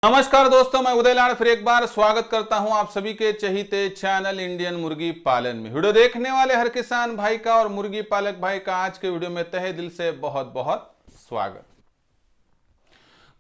नमस्कार दोस्तों, मैं उदय लाड फिर एक बार स्वागत करता हूं आप सभी के चहीते चैनल इंडियन मुर्गी पालन में। वीडियो देखने वाले हर किसान भाई का और मुर्गी पालक भाई का आज के वीडियो में तहे दिल से बहुत बहुत स्वागत।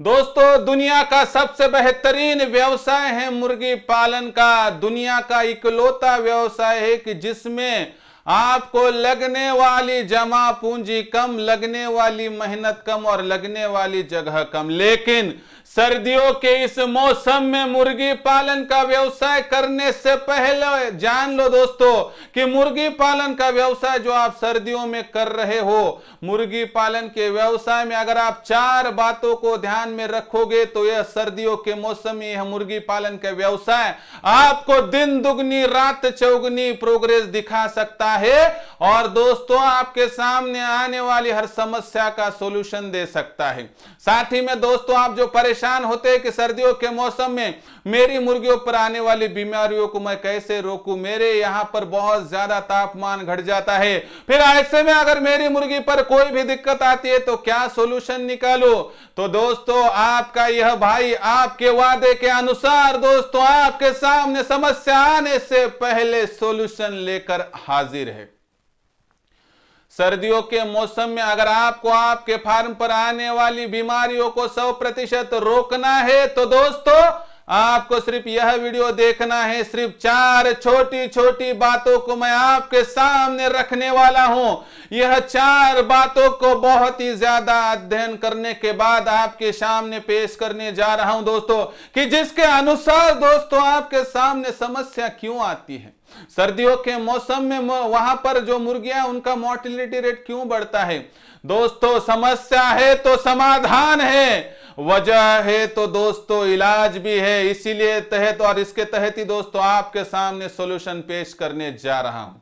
दोस्तों, दुनिया का सबसे बेहतरीन व्यवसाय है मुर्गी पालन का। दुनिया का इकलौता व्यवसाय है कि जिसमें आपको लगने वाली जमा पूंजी कम, लगने वाली मेहनत कम और लगने वाली जगह कम। लेकिन सर्दियों के इस मौसम में मुर्गी पालन का व्यवसाय करने से पहले जान लो दोस्तों कि मुर्गी पालन का व्यवसाय जो आप सर्दियों में कर रहे हो, मुर्गी पालन के व्यवसाय में अगर आप 4 बातों को ध्यान में रखोगे तो यह सर्दियों के मौसम में यह मुर्गी पालन का व्यवसाय आपको दिन दुगनी रात चौगुनी प्रोग्रेस दिखा सकता है और दोस्तों आपके सामने आने वाली हर समस्या का सॉल्यूशन दे सकता है। साथ ही में दोस्तों, आप जो परेशान होते हैं कि सर्दियों के मौसम में मेरी मुर्गियों पर आने वाली बीमारियों को मैं कैसे रोकूं, मेरे यहां पर बहुत ज्यादा तापमान घट जाता है, फिर ऐसे में अगर मेरी मुर्गी पर कोई भी दिक्कत आती है तो क्या सॉल्यूशन निकालो। तो दोस्तों, आपका यह भाई आपके वादे के अनुसार दोस्तों आपके सामने समस्या आने से पहले सॉल्यूशन लेकर हाजिर है। सर्दियों के मौसम में अगर आपको आपके फार्म पर आने वाली बीमारियों को 100% रोकना है तो दोस्तों आपको सिर्फ यह वीडियो देखना है। सिर्फ 4 छोटी छोटी बातों को मैं आपके सामने रखने वाला हूं। यह 4 बातों को बहुत ही ज्यादा अध्ययन करने के बाद आपके सामने पेश करने जा रहा हूं दोस्तों, कि जिसके अनुसार दोस्तों आपके सामने समस्या क्यों आती है। सर्दियों के मौसम में वहां पर जो मुर्गियां उनका मोर्टेलिटी रेट क्यों बढ़ता है। दोस्तों, समस्या है तो समाधान है, वजह है तो दोस्तों इलाज भी है। इसीलिए तहत और इसके तहत ही दोस्तों आपके सामने सॉल्यूशन पेश करने जा रहा हूं।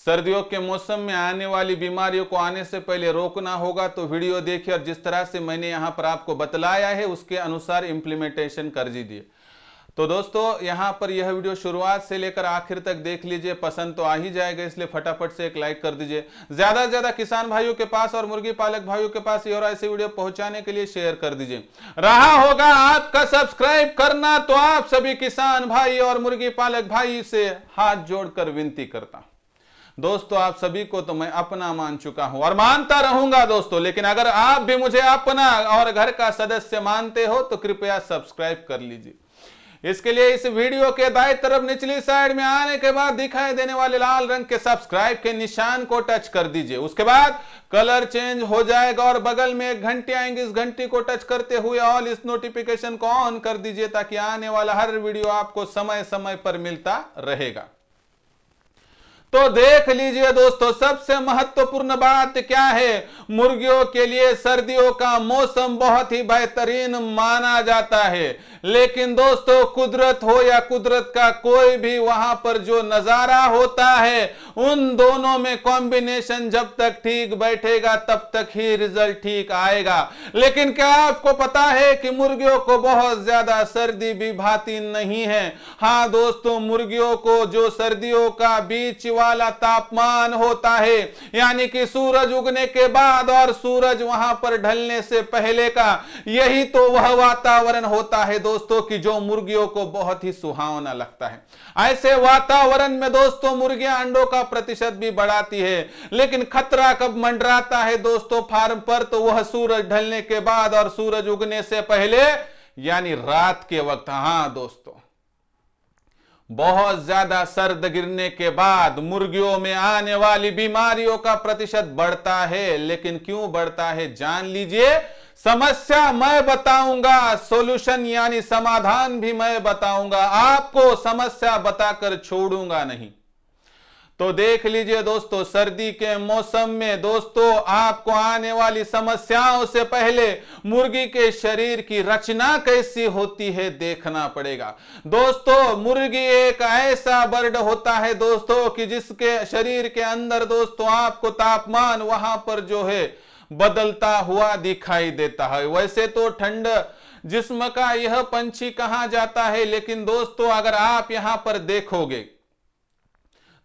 सर्दियों के मौसम में आने वाली बीमारियों को आने से पहले रोकना होगा तो वीडियो देखिए और जिस तरह से मैंने यहां पर आपको बतलाया है उसके अनुसार इंप्लीमेंटेशन कर दीजिए। तो दोस्तों यहां पर यह वीडियो शुरुआत से लेकर आखिर तक देख लीजिए, पसंद तो आ ही जाएगा, इसलिए फटाफट से एक लाइक कर दीजिए। ज्यादा से ज्यादा किसान भाइयों के पास और मुर्गी पालक भाइयों के पास और ऐसे वीडियो पहुंचाने के लिए शेयर कर दीजिए। रहा होगा आपका सब्सक्राइब करना, तो आप सभी किसान भाई और मुर्गी पालक भाई से हाथ जोड़कर विनती करता हूं। दोस्तों, आप सभी को तो मैं अपना मान चुका हूं और मानता रहूंगा दोस्तों, लेकिन अगर आप भी मुझे अपना और घर का सदस्य मानते हो तो कृपया सब्सक्राइब कर लीजिए। इसके लिए इस वीडियो के दाएं तरफ निचली साइड में आने के बाद दिखाई देने वाले लाल रंग के सब्सक्राइब के निशान को टच कर दीजिए। उसके बाद कलर चेंज हो जाएगा और बगल में एक घंटी आएंगी, इस घंटी को टच करते हुए ऑल इस नोटिफिकेशन को ऑन कर दीजिए ताकि आने वाला हर वीडियो आपको समय समय पर मिलता रहेगा। तो देख लीजिए दोस्तों, सबसे महत्वपूर्ण बात क्या है। मुर्गियों के लिए सर्दियों का मौसम बहुत ही बेहतरीन माना जाता है, लेकिन दोस्तों कुदरत हो या कुदरत का कोई भी वहां पर जो नजारा होता है, उन दोनों में कॉम्बिनेशन जब तक ठीक बैठेगा तब तक ही रिजल्ट ठीक आएगा। लेकिन क्या आपको पता है कि मुर्गियों को बहुत ज्यादा सर्दी भी भाती नहीं है। हाँ दोस्तों, मुर्गियों को जो सर्दियों का बीच वाला तापमान होता है, यानी कि सूरज उगने के बाद और सूरज वहां पर ढलने से पहले का, यही तो वह वातावरण होता है दोस्तों कि जो मुर्गियों को बहुत ही सुहावना लगता है। ऐसे वातावरण में दोस्तों मुर्गियां अंडों का प्रतिशत भी बढ़ाती है, लेकिन खतरा कब मंडराता है दोस्तों फार्म पर, तो वह सूरज ढलने के बाद और सूरज उगने से पहले, यानी रात के वक्त। हाँ दोस्तों, बहुत ज्यादा सर्द गिरने के बाद मुर्गियों में आने वाली बीमारियों का प्रतिशत बढ़ता है। लेकिन क्यों बढ़ता है जान लीजिए। समस्या मैं बताऊंगा, सॉल्यूशन यानी समाधान भी मैं बताऊंगा, आपको समस्या बताकर छोड़ूंगा नहीं। तो देख लीजिए दोस्तों, सर्दी के मौसम में दोस्तों आपको आने वाली समस्याओं से पहले मुर्गी के शरीर की रचना कैसी होती है देखना पड़ेगा। दोस्तों, मुर्गी एक ऐसा बर्ड होता है दोस्तों कि जिसके शरीर के अंदर दोस्तों आपको तापमान वहां पर जो है बदलता हुआ दिखाई देता है। वैसे तो ठंड जिस्म का यह पंछी कहा जाता है, लेकिन दोस्तों अगर आप यहां पर देखोगे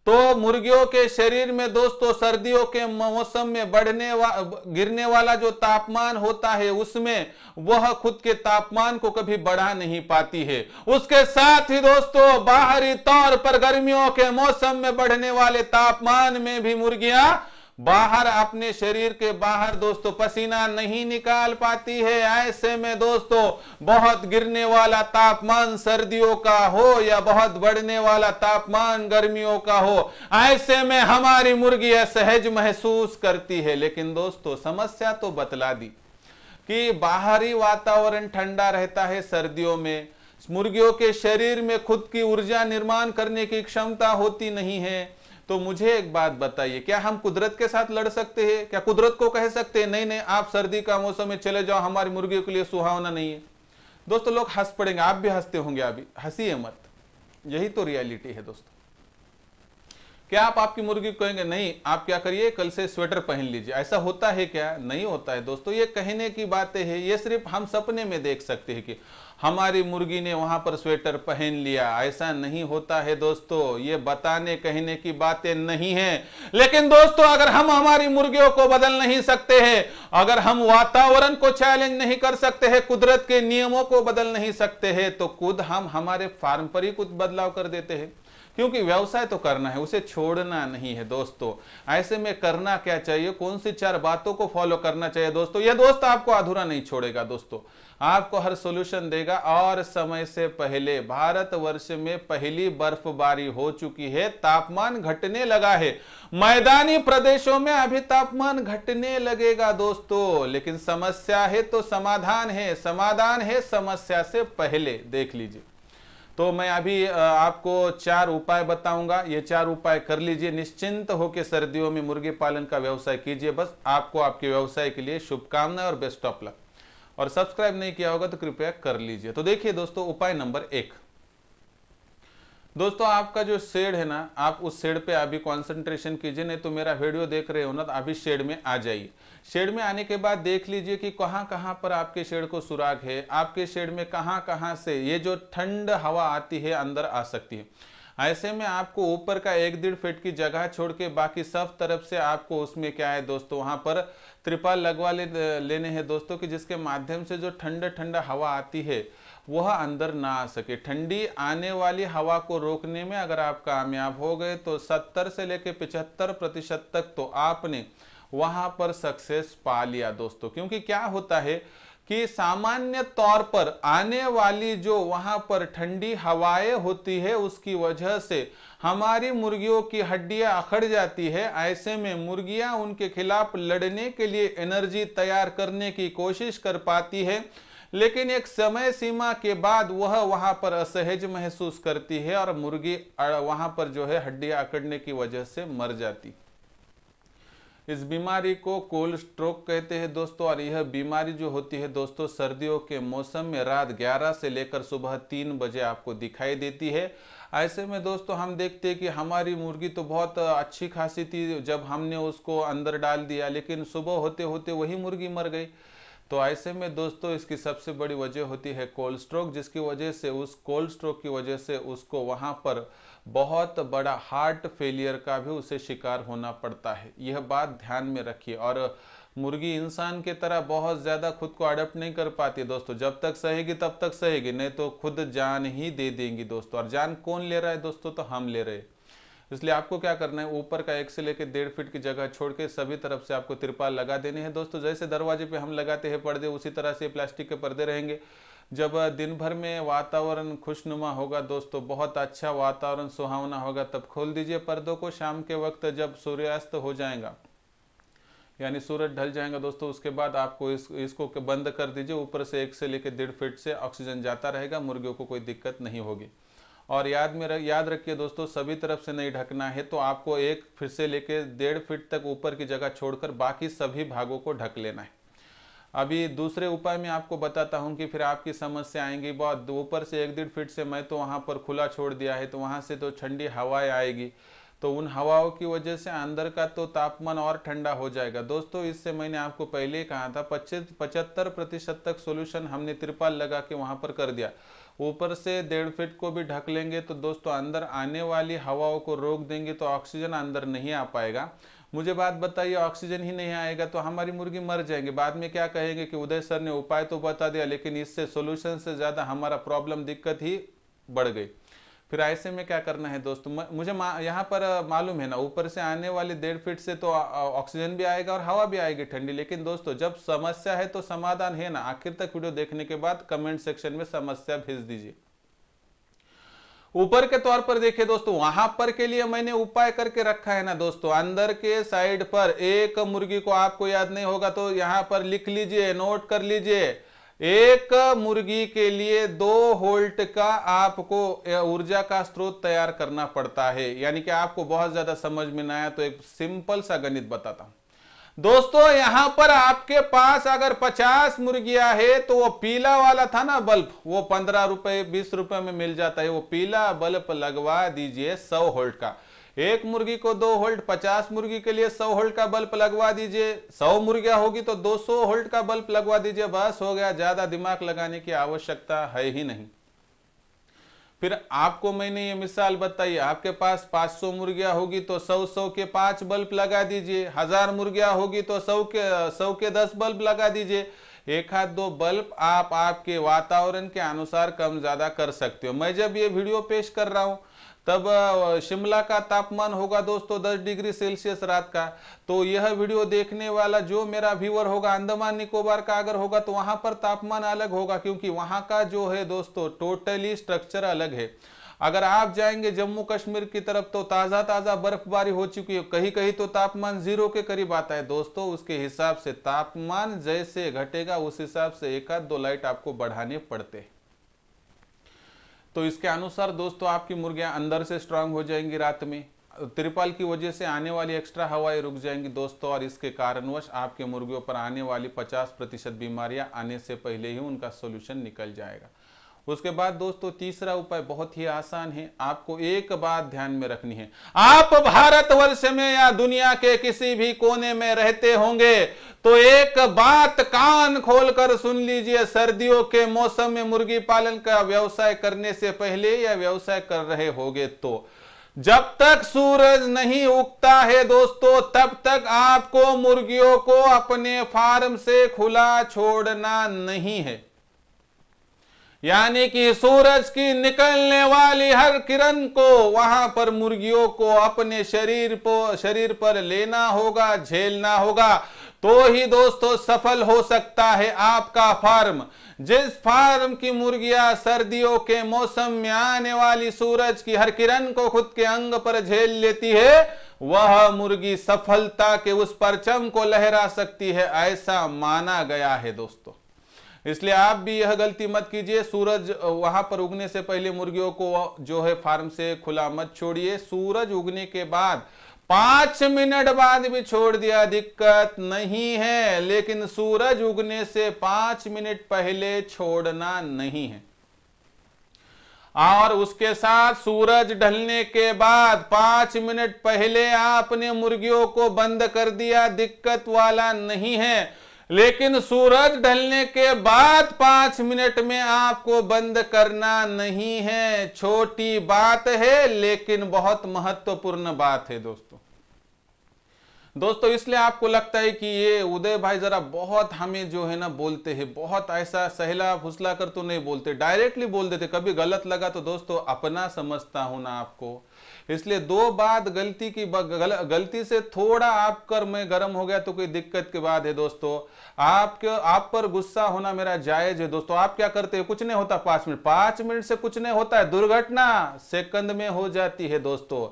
तो मुर्गियों के शरीर में दोस्तों सर्दियों के मौसम में गिरने वाला जो तापमान होता है उसमें वह खुद के तापमान को कभी बढ़ा नहीं पाती है। उसके साथ ही दोस्तों बाहरी तौर पर गर्मियों के मौसम में बढ़ने वाले तापमान में भी मुर्गियां बाहर अपने शरीर के बाहर दोस्तों पसीना नहीं निकाल पाती है। ऐसे में दोस्तों बहुत गिरने वाला तापमान सर्दियों का हो या बहुत बढ़ने वाला तापमान गर्मियों का हो, ऐसे में हमारी मुर्गी असहज महसूस करती है। लेकिन दोस्तों समस्या तो बतला दी कि बाहरी वातावरण ठंडा रहता है सर्दियों में, मुर्गियों के शरीर में खुद की ऊर्जा निर्माण करने की क्षमता होती नहीं है। तो मुझे एक बात बताइए, क्या हम कुदरत के साथ लड़ सकते हैं? क्या कुदरत को कह सकते हैं नहीं नहीं आप सर्दी का मौसम में चले जाओ, हमारी मुर्गियों के लिए सुहावना नहीं है? दोस्तों लोग हंस पड़ेंगे, आप भी हंसते होंगे, अभी हंसिए मत, यही तो रियलिटी है दोस्तों। क्या आप आपकी मुर्गी को कहेंगे नहीं आप क्या करिए कल से स्वेटर पहन लीजिए? ऐसा होता है क्या? नहीं होता है दोस्तों। ये कहने की बातें हैं, ये सिर्फ हम सपने में देख सकते हैं कि हमारी मुर्गी ने वहां पर स्वेटर पहन लिया। ऐसा नहीं होता है दोस्तों, ये बताने कहने की बातें नहीं है। लेकिन दोस्तों अगर हम हमारी मुर्गियों को बदल नहीं सकते हैं, अगर हम वातावरण को चैलेंज नहीं कर सकते हैं, कुदरत के नियमों को बदल नहीं सकते हैं, तो खुद हम हमारे फार्म पर ही कुछ बदलाव कर देते हैं। क्योंकि व्यवसाय तो करना है, उसे छोड़ना नहीं है दोस्तों। ऐसे में करना क्या चाहिए, कौन सी 4 बातों को फॉलो करना चाहिए दोस्तों? यह दोस्त आपको अधूरा नहीं छोड़ेगा दोस्तों, आपको हर सॉल्यूशन देगा। और समय से पहले भारतवर्ष में पहली बर्फबारी हो चुकी है, तापमान घटने लगा है, मैदानी प्रदेशों में अभी तापमान घटने लगेगा दोस्तों। लेकिन समस्या है तो समाधान है, समाधान है समस्या से पहले। देख लीजिए, तो मैं अभी आपको 4 उपाय बताऊंगा, ये 4 उपाय कर लीजिए, निश्चिंत होकर सर्दियों में मुर्गी पालन का व्यवसाय कीजिए। बस आपको आपके व्यवसाय के लिए शुभकामनाएं और बेस्ट ऑफ लक। और सब्सक्राइब नहीं किया होगा तो कृपया कर लीजिए। तो देखिए दोस्तों, उपाय नंबर 1, दोस्तों आपका जो शेड है ना, आप उस शेड पे अभी कंसंट्रेशन कीजिए, नहीं तो मेरा वीडियो देख रहे हो ना तो अभी शेड में आ जाइए। शेड में आने के बाद देख लीजिए कि कहां कहां पर आपके शेड को सुराग है, आपके शेड में कहां कहां से ये जो ठंड हवा आती है अंदर आ सकती है। ऐसे में आपको ऊपर का 1-1.5 फीट की जगह छोड़ के बाकी सब तरफ से आपको उसमें क्या है दोस्तों, वहां पर त्रिपाल लगवा लेने हैं दोस्तों, कि जिसके माध्यम से जो ठंडा ठंडा हवा आती है वह अंदर ना आ सके। ठंडी आने वाली हवा को रोकने में अगर आप कामयाब हो गए तो 70 से लेकर 75% तक तो आपने वहां पर सक्सेस पा लिया दोस्तों। क्योंकि क्या होता है कि सामान्य तौर पर आने वाली जो वहां पर ठंडी हवाएं होती है उसकी वजह से हमारी मुर्गियों की हड्डियां अखड़ जाती है। ऐसे में मुर्गियां उनके खिलाफ लड़ने के लिए एनर्जी तैयार करने की कोशिश कर पाती है, लेकिन एक समय सीमा के बाद वह वहां पर असहज महसूस करती है और मुर्गी वहां पर जो है हड्डियां अकड़ने की वजह से मर जाती। इस बीमारी को कोल्ड स्ट्रोक कहते हैं दोस्तों। और यह बीमारी जो होती है दोस्तों सर्दियों के मौसम में रात 11 से लेकर सुबह 3 बजे आपको दिखाई देती है। ऐसे में दोस्तों हम देखते हैं कि हमारी मुर्गी तो बहुत अच्छी खासी थी, जब हमने उसको अंदर डाल दिया लेकिन सुबह होते होते वही मुर्गी मर गई। तो ऐसे में दोस्तों इसकी सबसे बड़ी वजह होती है कोल्ड स्ट्रोक, जिसकी वजह से उस कोल्ड स्ट्रोक की वजह से उसको वहां पर बहुत बड़ा हार्ट फेलियर का भी उसे शिकार होना पड़ता है। यह बात ध्यान में रखिए। और मुर्गी इंसान के तरह बहुत ज्यादा खुद को अडप्ट नहीं कर पाती दोस्तों, जब तक सहेगी तब तक सहेगी, नहीं तो खुद जान ही दे देंगी दोस्तों। और जान कौन ले रहा है दोस्तों? तो हम ले रहे हैं। इसलिए आपको क्या करना है, ऊपर का 1 से लेकर 1.5 फीट की जगह छोड़ के सभी तरफ से आपको तिरपाल लगा देने हैं दोस्तों। जैसे दरवाजे पे हम लगाते हैं पर्दे, उसी तरह से प्लास्टिक के पर्दे रहेंगे। जब दिन भर में वातावरण खुशनुमा होगा दोस्तों, बहुत अच्छा वातावरण सुहावना होगा, तब खोल दीजिए पर्दों को। शाम के वक्त जब सूर्यास्त हो जाएगा यानी सूरज ढल जाएगा दोस्तों, उसके बाद आपको इसको बंद कर दीजिए। ऊपर से 1 से लेकर 1.5 फीट से ऑक्सीजन जाता रहेगा, मुर्गियों को कोई दिक्कत नहीं होगी। और याद रखिए दोस्तों, सभी तरफ से नहीं ढकना है, तो आपको 1 फीट से लेकर 1.5 फीट तक ऊपर की जगह छोड़कर बाकी सभी भागों को ढक लेना है। अभी दूसरे उपाय में आपको बताता हूं कि फिर आपकी समस्या आएंगी बहुत। ऊपर से 1-1.5 फीट से मैं तो वहां पर खुला छोड़ दिया है, तो वहां से तो ठंडी हवाएं आएगी, तो उन हवाओं की वजह से अंदर का तो तापमान और ठंडा हो जाएगा। दोस्तों इससे मैंने आपको पहले ही कहा था 75% तक सोल्यूशन हमने तिरपाल लगा के वहां पर कर दिया। ऊपर से 1.5 फीट को भी ढक लेंगे तो दोस्तों अंदर आने वाली हवाओं को रोक देंगे तो ऑक्सीजन अंदर नहीं आ पाएगा। मुझे बात बताइए, ऑक्सीजन ही नहीं आएगा तो हमारी मुर्गी मर जाएंगे। बाद में क्या कहेंगे कि उदय सर ने उपाय तो बता दिया लेकिन इससे सोल्यूशन से ज्यादा हमारा प्रॉब्लम दिक्कत ही बढ़ गई। फिर ऐसे में क्या करना है दोस्तों, मुझे यहाँ पर मालूम है ना, ऊपर से आने वाले 1.5 फीट से तो ऑक्सीजन भी आएगा और हवा भी आएगी ठंडी। लेकिन दोस्तों जब समस्या है तो समाधान है ना। आखिर तक वीडियो देखने के बाद कमेंट सेक्शन में समस्या भेज दीजिए। ऊपर के तौर पर देखिए दोस्तों, वहां पर के लिए मैंने उपाय करके रखा है ना दोस्तों। अंदर के साइड पर एक मुर्गी को, आपको याद नहीं होगा तो यहां पर लिख लीजिए, नोट कर लीजिए, एक मुर्गी के लिए 2 वोल्ट का आपको ऊर्जा का स्रोत तैयार करना पड़ता है। यानी कि आपको बहुत ज्यादा समझ में ना आया तो एक सिंपल सा गणित बताता हूं दोस्तों। यहां पर आपके पास अगर 50 मुर्गियां है तो वो पीला वाला था ना बल्ब, वो 15 रुपए 20 रुपए में मिल जाता है। वो पीला बल्ब लगवा दीजिए 100 वोल्ट का। एक मुर्गी को 2 वोल्ट, 50 मुर्गी के लिए 100 वोल्ट का बल्ब लगवा दीजिए। 100 मुर्गियां होगी तो 200 वोल्ट का बल्ब लगवा दीजिए, बस हो गया। ज्यादा दिमाग लगाने की आवश्यकता है ही नहीं। फिर आपको मैंने ये मिसाल बताई, आपके पास 500 मुर्गियां होगी तो 100 के 5 बल्ब लगा दीजिए। 1000 मुर्गियां होगी तो 100 के 10 बल्ब लगा दीजिए। 1-2 बल्ब आप आपके वातावरण के अनुसार कम ज्यादा कर सकते हो। मैं जब ये वीडियो पेश कर रहा हूं तब शिमला का तापमान होगा दोस्तों 10 डिग्री सेल्सियस रात का। तो यह वीडियो देखने वाला जो मेरा व्यूअर होगा अंडमान निकोबार का अगर होगा तो वहां पर तापमान अलग होगा, क्योंकि वहां का जो है दोस्तों टोटली स्ट्रक्चर अलग है। अगर आप जाएंगे जम्मू कश्मीर की तरफ तो ताजा ताजा बर्फबारी हो चुकी है, कहीं कहीं तो तापमान 0 के करीब आता है दोस्तों। उसके हिसाब से तापमान जैसे घटेगा उस हिसाब से 1-2 लाइट आपको बढ़ाने पड़ते हैं। तो इसके अनुसार दोस्तों आपकी मुर्गियां अंदर से स्ट्रांग हो जाएंगी। रात में तिरपाल की वजह से आने वाली एक्स्ट्रा हवाएं रुक जाएंगी दोस्तों, और इसके कारणवश आपके मुर्गियों पर आने वाली 50% बीमारियां आने से पहले ही उनका सोल्यूशन निकल जाएगा। उसके बाद दोस्तों तीसरा उपाय बहुत ही आसान है। आपको एक बात ध्यान में रखनी है, आप भारतवर्ष में या दुनिया के किसी भी कोने में रहते होंगे तो एक बात कान खोलकर सुन लीजिए, सर्दियों के मौसम में मुर्गी पालन का व्यवसाय करने से पहले या व्यवसाय कर रहे होंगे तो जब तक सूरज नहीं उगता है दोस्तों तब तक आपको मुर्गियों को अपने फार्म से खुला छोड़ना नहीं है। यानी कि सूरज की निकलने वाली हर किरण को वहां पर मुर्गियों को अपने शरीर पर लेना होगा, झेलना होगा, तो ही दोस्तों सफल हो सकता है आपका फार्म। जिस फार्म की मुर्गियां सर्दियों के मौसम में आने वाली सूरज की हर किरण को खुद के अंग पर झेल लेती है, वह मुर्गी सफलता के उस परचम को लहरा सकती है, ऐसा माना गया है दोस्तों। इसलिए आप भी यह गलती मत कीजिए, सूरज वहां पर उगने से पहले मुर्गियों को जो है फार्म से खुला मत छोड़िए। सूरज उगने के बाद 5 मिनट बाद भी छोड़ दिया दिक्कत नहीं है, लेकिन सूरज उगने से 5 मिनट पहले छोड़ना नहीं है। और उसके साथ सूरज ढलने के बाद 5 मिनट पहले आपने मुर्गियों को बंद कर दिया, दिक्कत वाला नहीं है। लेकिन सूरज ढलने के बाद 5 मिनट में आपको बंद करना नहीं है। छोटी बात है लेकिन बहुत महत्वपूर्ण बात है दोस्तों। इसलिए आपको लगता है कि ये उदय भाई जरा बहुत हमें जो है ना बोलते हैं, बहुत ऐसा सहला फुसला कर तो नहीं बोलते, डायरेक्टली बोल देते। कभी गलत लगा तो दोस्तों अपना समझता हूं ना आपको, इसलिए 2 बात गलती से थोड़ा आप कर मैं गर्म हो गया तो कोई दिक्कत की बात है दोस्तों। आप पर गुस्सा होना मेरा जायज है दोस्तों। आप क्या करते हैं, कुछ नहीं होता 5 मिनट से कुछ नहीं होता है, दुर्घटना सेकंड में हो जाती है दोस्तों।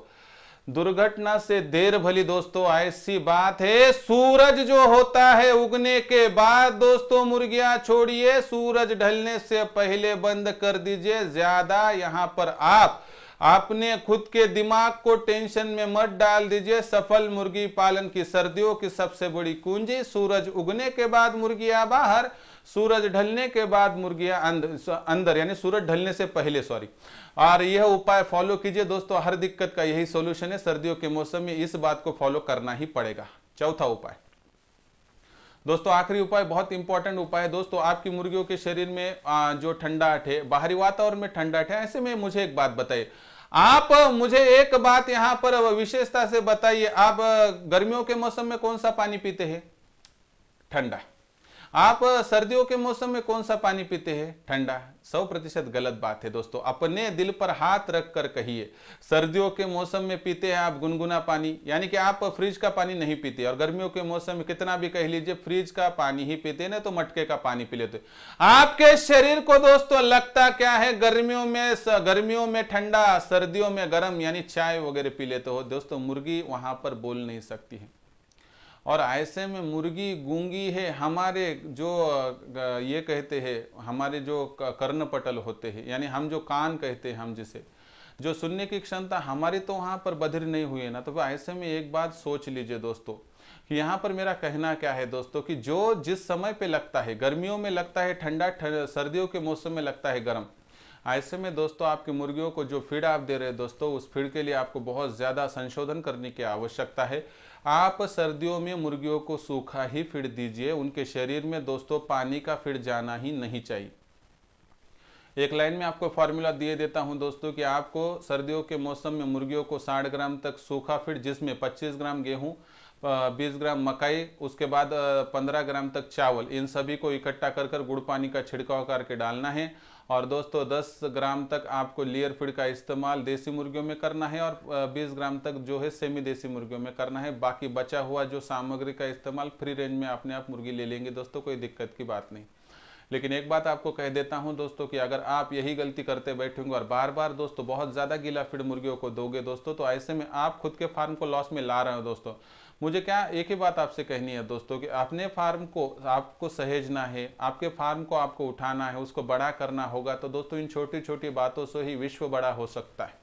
दुर्घटना से देर भली दोस्तों, ऐसी बात है। सूरज जो होता है उगने के बाद दोस्तों मुर्गियां छोड़िए, सूरज ढलने से पहले बंद कर दीजिए। ज्यादा यहां पर आप अपने खुद के दिमाग को टेंशन में मत डाल दीजिए। सफल मुर्गी पालन की सर्दियों की सबसे बड़ी कुंजी सूरज उगने के बाद मुर्गियां बाहर, सूरज ढलने के बाद मुर्गियां अंदर यानी सूरज ढलने से पहले सॉरी। और यह उपाय फॉलो कीजिए दोस्तों, हर दिक्कत का यही सॉल्यूशन है, सर्दियों के मौसम में इस बात को फॉलो करना ही पड़ेगा। चौथा उपाय दोस्तों, आखिरी उपाय बहुत इंपॉर्टेंट उपाय है दोस्तों। आपकी मुर्गियों के शरीर में जो ठंडाहट है, बाहरी वातावरण में ठंडाहट है, ऐसे में मुझे एक बात बताइए, आप मुझे एक बात यहां पर विशेषता से बताइए, आप गर्मियों के मौसम में कौन सा पानी पीते हैं? ठंडा। आप सर्दियों के मौसम में कौन सा पानी पीते हैं? ठंडा। 100% गलत बात है दोस्तों, अपने दिल पर हाथ रख कर कहिए, सर्दियों के मौसम में पीते हैं आप गुनगुना पानी, यानी कि आप फ्रिज का पानी नहीं पीते, और गर्मियों के मौसम में कितना भी कह लीजिए फ्रिज का पानी ही पीते, ना तो मटके का पानी पी लेते। आपके शरीर को दोस्तों लगता क्या है, गर्मियों में ठंडा, सर्दियों में गर्म, यानी चाय वगैरह पी लेते हो दोस्तों। मुर्गी वहां पर बोल नहीं सकती है, और ऐसे में मुर्गी गूंगी है। हमारे जो ये कहते हैं, हमारे जो कर्णपटल होते हैं, यानी हम जो कान कहते हैं, हम जिसे जो सुनने की क्षमता हमारी तो वहां पर बधिर नहीं हुई है ना। तो ऐसे में एक बात सोच लीजिए दोस्तों कि यहाँ पर मेरा कहना क्या है दोस्तों, कि जो जिस समय पे लगता है, गर्मियों में लगता है ठंडा, सर्दियों के मौसम में लगता है गर्म, ऐसे में दोस्तों आपकी मुर्गियों को जो फीड आप दे रहे हैं दोस्तों, उस फीड के लिए आपको बहुत ज्यादा संशोधन करने की आवश्यकता है। आप सर्दियों में मुर्गियों को सूखा ही फीड दीजिए, उनके शरीर में दोस्तों पानी का फीड जाना ही नहीं चाहिए। एक लाइन में आपको फॉर्मूला दिए देता हूं दोस्तों कि आपको सर्दियों के मौसम में मुर्गियों को 60 ग्राम तक सूखा फीड, जिसमें 25 ग्राम गेहूं, 20 ग्राम मकई, उसके बाद 15 ग्राम तक चावल, इन सभी को इकट्ठा कर गुड़ पानी का छिड़काव करके डालना है। और दोस्तों 10 ग्राम तक आपको लेयर फीड का इस्तेमाल देसी मुर्गियों में करना है, और 20 ग्राम तक जो है सेमी देसी मुर्गियों में करना है। बाकी बचा हुआ जो सामग्री का इस्तेमाल फ्री रेंज में अपने आप मुर्गी ले लेंगे दोस्तों, कोई दिक्कत की बात नहीं। लेकिन एक बात आपको कह देता हूं दोस्तों कि अगर आप यही गलती करते बैठेंगे और बार बार दोस्तों बहुत ज्यादा गीला फीड मुर्गियों को दोगे दोस्तों, तो ऐसे में आप खुद के फार्म को लॉस में ला रहे हो दोस्तों। मुझे क्या एक ही बात आपसे कहनी है दोस्तों कि अपने फार्म को आपको सहेजना है, आपके फार्म को आपको उठाना है, उसको बड़ा करना होगा। तो दोस्तों इन छोटी छोटी बातों से ही विश्व बड़ा हो सकता है।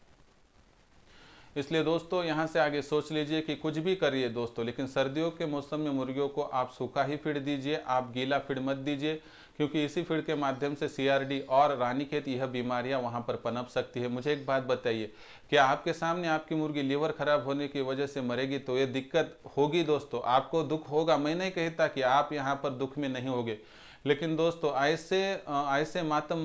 इसलिए दोस्तों यहां से आगे सोच लीजिए कि कुछ भी करिए दोस्तों, लेकिन सर्दियों के मौसम में मुर्गियों को आप सूखा ही फीड दीजिए, आप गीला फीड मत दीजिए, क्योंकि इसी फीड के माध्यम से सीआरडी और रानीखेत यह बीमारियां वहां पर पनप सकती है। मुझे एक बात बताइए, क्या आपके सामने आपकी मुर्गी लीवर खराब होने की वजह से मरेगी? तो ये दिक्कत होगी दोस्तों, आपको दुख होगा। मैं नहीं कहता कि आप यहाँ पर दुख में नहीं होगे, लेकिन दोस्तों ऐसे मातम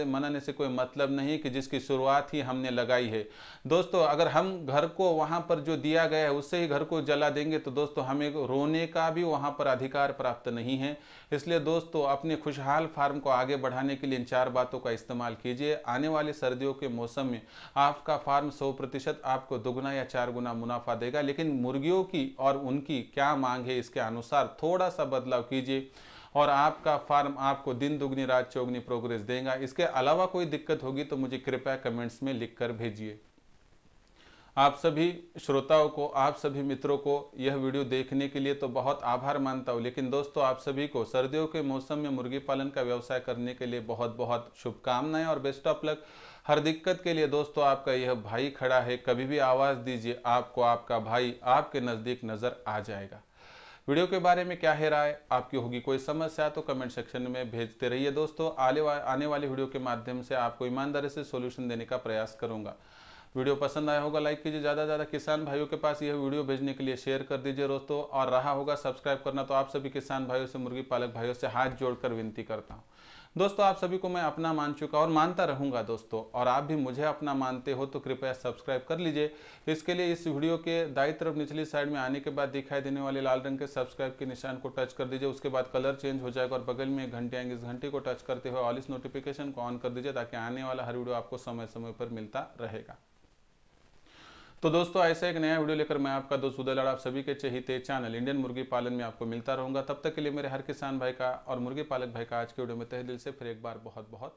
मनाने से कोई मतलब नहीं कि जिसकी शुरुआत ही हमने लगाई है। दोस्तों अगर हम घर को वहां पर जो दिया गया है उससे ही घर को जला देंगे, तो दोस्तों हमें रोने का भी वहां पर अधिकार प्राप्त नहीं है। इसलिए दोस्तों अपने खुशहाल फार्म को आगे बढ़ाने के लिए इन 4 बातों का इस्तेमाल कीजिए। आने वाले सर्दियों के मौसम में आपका फार्म 100% आपको दुगना या 4 गुना मुनाफा देगा। लेकिन मुर्गियों की और उनकी क्या मांग है, इसके अनुसार थोड़ा सा बदलाव कीजिए और आपका फार्म आपको दिन दुगनी रात चौगनी प्रोग्रेस देगा। इसके अलावा कोई दिक्कत होगी तो मुझे कृपया कमेंट्स में लिखकर भेजिए। आप सभी श्रोताओं को, आप सभी मित्रों को यह वीडियो देखने के लिए तो बहुत आभार मानता हूं। लेकिन दोस्तों आप सभी को सर्दियों के मौसम में मुर्गी पालन का व्यवसाय करने के लिए बहुत बहुत शुभकामनाएं और बेस्ट ऑफ लक। हर दिक्कत के लिए दोस्तों आपका यह भाई खड़ा है, कभी भी आवाज दीजिए, आपको आपका भाई आपके नजदीक नजर आ जाएगा। वीडियो के बारे में क्या है राय आपकी, होगी कोई समस्या तो कमेंट सेक्शन में भेजते रहिए दोस्तों। आने वाली वीडियो के माध्यम से आपको ईमानदारी से सॉल्यूशन देने का प्रयास करूंगा। वीडियो पसंद आया होगा लाइक कीजिए, ज़्यादा से ज़्यादा किसान भाइयों के पास यह वीडियो भेजने के लिए शेयर कर दीजिए दोस्तों। और रहा होगा सब्सक्राइब करना, तो आप सभी किसान भाइयों से, मुर्गी पालक भाइयों से हाथ जोड़कर विनती करता हूँ दोस्तों। आप सभी को मैं अपना मान चुका और मानता रहूंगा दोस्तों, और आप भी मुझे अपना मानते हो तो कृपया सब्सक्राइब कर लीजिए। इसके लिए इस वीडियो के दाईं तरफ निचली साइड में आने के बाद दिखाई देने वाले लाल रंग के सब्सक्राइब के निशान को टच कर दीजिए। उसके बाद कलर चेंज हो जाएगा और बगल में एक घंटी आएंगे, इस घंटी को टच करते हुए ऑल इस नोटिफिकेशन को ऑन कर दीजिए, ताकि आने वाला हर वीडियो आपको समय समय पर मिलता रहेगा। तो दोस्तों ऐसा एक नया वीडियो लेकर मैं आपका दोस्त उदय लाड आप सभी के चहेते चैनल इंडियन मुर्गी पालन में आपको मिलता रहूंगा। तब तक के लिए मेरे हर किसान भाई का और मुर्गी पालक भाई का आज के वीडियो में तहे दिल से फिर एक बार बहुत बहुत